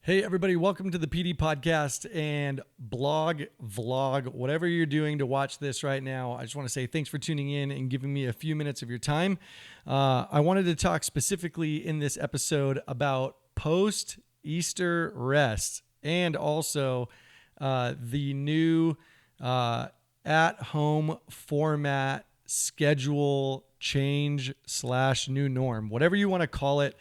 Hey, everybody, welcome to the PD podcast and blog, vlog, whatever you're doing to watch this right now. I just want to say thanks for tuning in and giving me a few minutes of your time. I wanted to talk specifically in this episode about post-Easter rest and also the new at-home format schedule change / new norm, whatever you want to call it.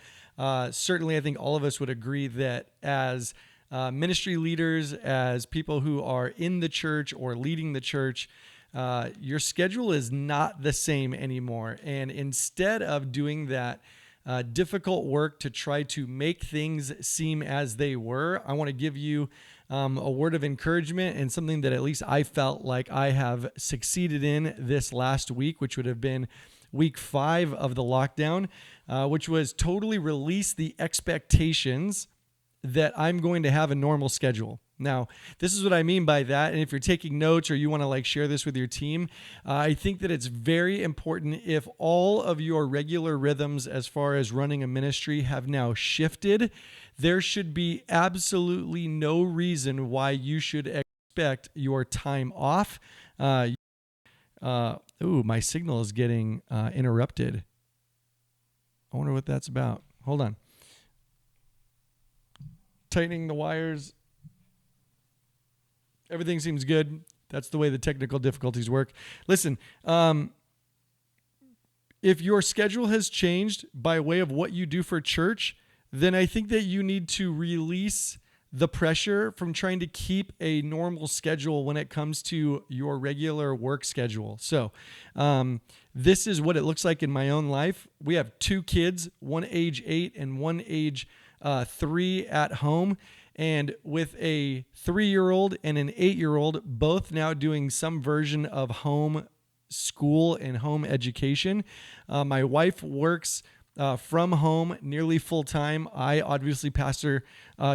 Certainly, I think all of us would agree that as ministry leaders, as people who are in the church or leading the church, your schedule is not the same anymore. And instead of doing that difficult work to try to make things seem as they were, I want to give you a word of encouragement and something that at least I felt like I have succeeded in this last week, which would have been week 5 of the lockdown, which was totally release the expectations that I'm going to have a normal schedule. Now, this is what I mean by that. And if you're taking notes or you want to share this with your team, I think that it's very important if all of your regular rhythms as far as running a ministry have now shifted, there should be absolutely no reason why you should expect your time off. My signal is getting interrupted. I wonder what that's about. Hold on. Tightening the wires. Everything seems good. That's the way the technical difficulties work. Listen, if your schedule has changed by way of what you do for church, then I think that you need to release the pressure from trying to keep a normal schedule when it comes to your regular work schedule. So this is what it looks like in my own life. We have 2 kids, one age 8 and one age 3 at home. And with a 3-year-old and an 8-year-old, both now doing some version of home school and home education. My wife works from home nearly full time. I obviously pastor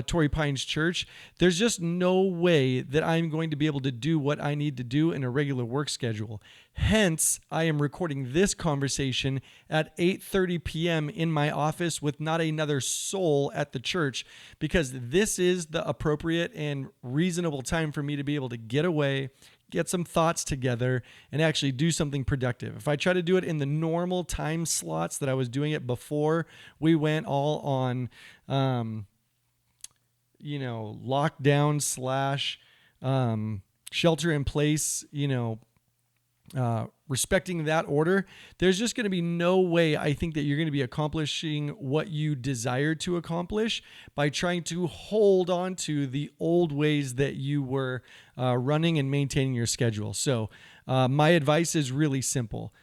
Torrey Pines Church. There's just no way that I'm going to be able to do what I need to do in a regular work schedule. Hence, I am recording this conversation at 8:30 p.m. in my office with not another soul at the church, because this is the appropriate and reasonable time for me to be able to get away, get some thoughts together, and actually do something productive. If I try to do it in the normal time slots that I was doing it before we went all on, lockdown / shelter in place, respecting that order, there's just going to be no way I think that you're going to be accomplishing what you desire to accomplish by trying to hold on to the old ways that you were running and maintaining your schedule. So my advice is really simple.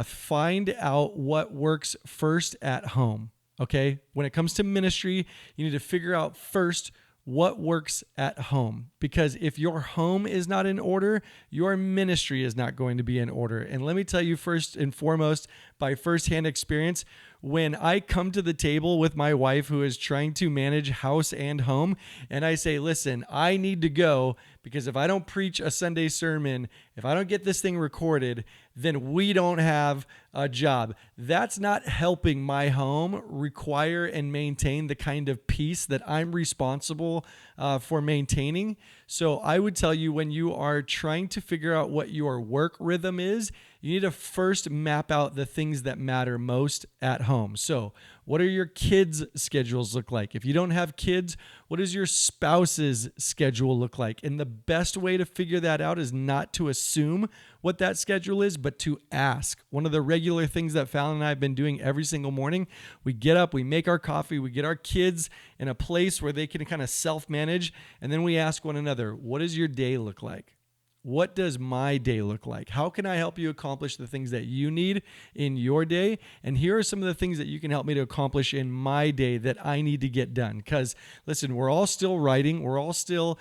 Find out what works first at home. Okay. When it comes to ministry, you need to figure out first what works at home, because if your home is not in order, your ministry is not going to be in order. And let me tell you first and foremost, by firsthand experience, when I come to the table with my wife who is trying to manage house and home, and I say, listen, I need to go because if I don't preach a Sunday sermon, if I don't get this thing recorded, then we don't have a job. That's not helping my home require and maintain the kind of peace that I'm responsible for maintaining. So I would tell you, when you are trying to figure out what your work rhythm is, you need to first map out the things that matter most at home. So what are your kids' schedules look like? If you don't have kids, what does your spouse's schedule look like? And the best way to figure that out is not to assume what that schedule is, but to ask. One of the regular things that Fallon and I have been doing every single morning, we get up, we make our coffee, we get our kids in a place where they can kind of self-manage, and then we ask one another, what does your day look like? What does my day look like? How can I help you accomplish the things that you need in your day? And here are some of the things that you can help me to accomplish in my day that I need to get done. Because listen, we're all still writing. We're all still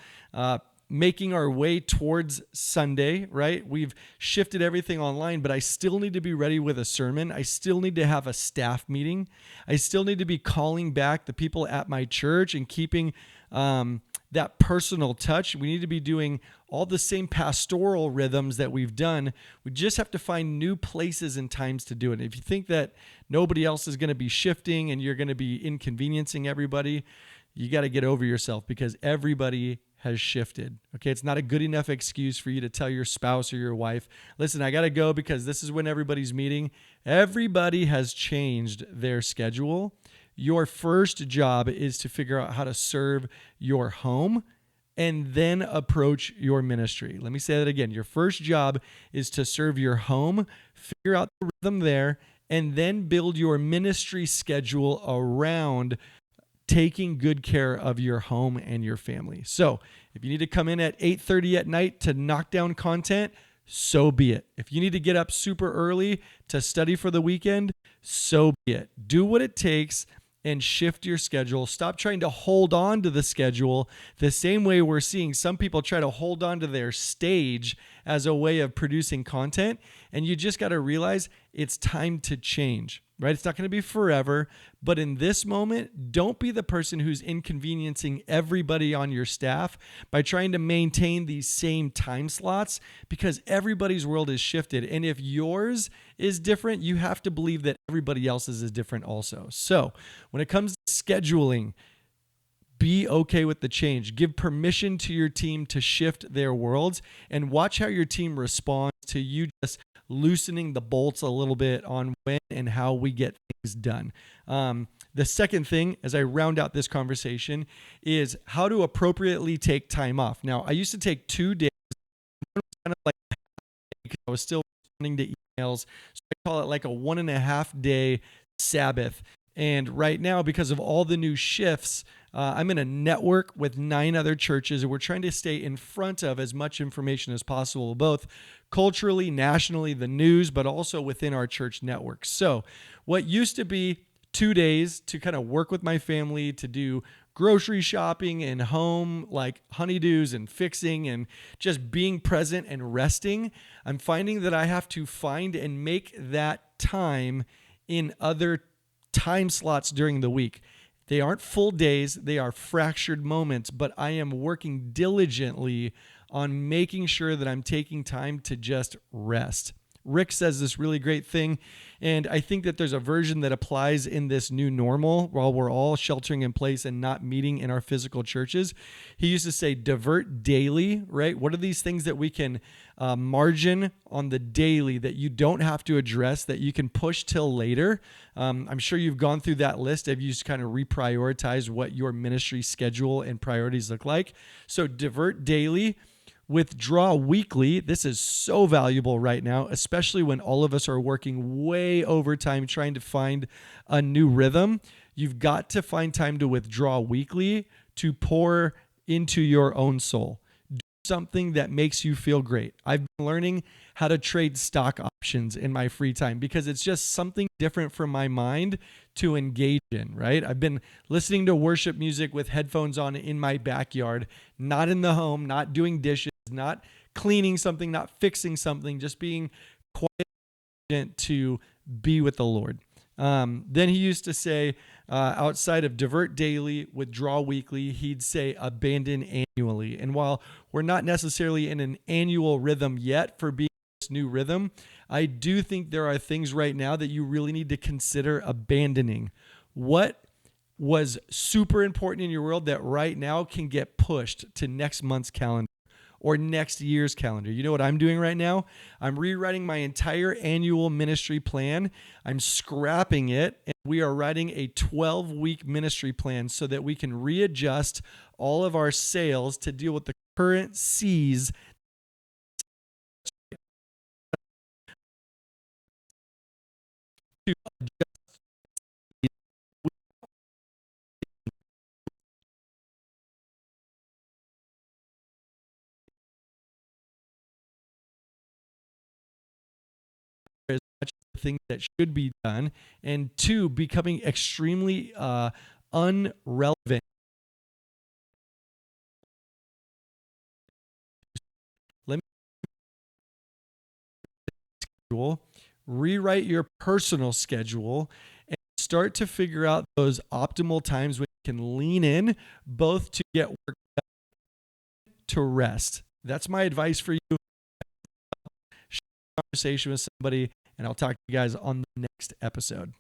making our way towards Sunday, right? We've shifted everything online, but I still need to be ready with a sermon. I still need to have a staff meeting. I still need to be calling back the people at my church and keeping that personal touch. We need to be doing all the same pastoral rhythms that we've done. We just have to find new places and times to do it. If you think that nobody else is going to be shifting and you're going to be inconveniencing everybody, you got to get over yourself because everybody has shifted. Okay. It's not a good enough excuse for you to tell your spouse or your wife, listen, I got to go because this is when everybody's meeting. Everybody has changed their schedule. Your first job is to figure out how to serve your home and then approach your ministry. Let me say that again. Your first job is to serve your home, figure out the rhythm there, and then build your ministry schedule around taking good care of your home and your family. So if you need to come in at 8:30 at night to knock down content, so be it. If you need to get up super early to study for the weekend, so be it. Do what it takes and shift your schedule. Stop trying to hold on to the schedule the same way we're seeing some people try to hold on to their stage as a way of producing content. And you just got to realize it's time to change, right? It's not going to be forever, but in this moment, don't be the person who's inconveniencing everybody on your staff by trying to maintain these same time slots, because everybody's world is shifted. And if yours is different, you have to believe that everybody else's is different also. So when it comes to scheduling, be okay with the change. Give permission to your team to shift their worlds and watch how your team responds to you just loosening the bolts a little bit on when and how we get things done. The second thing, as I round out this conversation, is how to appropriately take time off. Now, I used to take 2 days, kind of like because I was still responding to emails. So I call it like a 1.5 day Sabbath. And right now, because of all the new shifts, I'm in a network with 9 other churches, and we're trying to stay in front of as much information as possible, both culturally, nationally, the news, but also within our church network. So what used to be 2 days to kind of work with my family, to do grocery shopping and home, like honeydews and fixing and just being present and resting, I'm finding that I have to find and make that time in other time slots during the week. They aren't full days, they are fractured moments, but I am working diligently on making sure that I'm taking time to just rest. Rick says this really great thing, and I think that there's a version that applies in this new normal while we're all sheltering in place and not meeting in our physical churches. He used to say, divert daily, right? What are these things that we can margin on the daily that you don't have to address, that you can push till later? I'm sure you've gone through that list if you just kind of reprioritize what your ministry schedule and priorities look like. So divert daily. Withdraw weekly. This is so valuable right now, especially when all of us are working way overtime trying to find a new rhythm. You've got to find time to withdraw weekly to pour into your own soul. Do something that makes you feel great. I've been learning how to trade stock options in my free time because it's just something different for my mind to engage in, right? I've been listening to worship music with headphones on in my backyard, not in the home, not doing dishes, not cleaning something, not fixing something, just being quiet to be with the Lord. Then he used to say, outside of divert daily, withdraw weekly, he'd say abandon annually. And while we're not necessarily in an annual rhythm yet for being this new rhythm, I do think there are things right now that you really need to consider abandoning. What was super important in your world that right now can get pushed to next month's calendar or next year's calendar? You know what I'm doing right now? I'm rewriting my entire annual ministry plan. I'm scrapping it, and we are writing a 12-week ministry plan so that we can readjust all of our sales to deal with the current seas. To as much of the things that should be done, and 2, becoming extremely unrelevant. Let me schedule, rewrite your personal schedule, and start to figure out those optimal times when you can lean in, both to get work done, to rest. That's my advice for you. Share a conversation with somebody, and I'll talk to you guys on the next episode.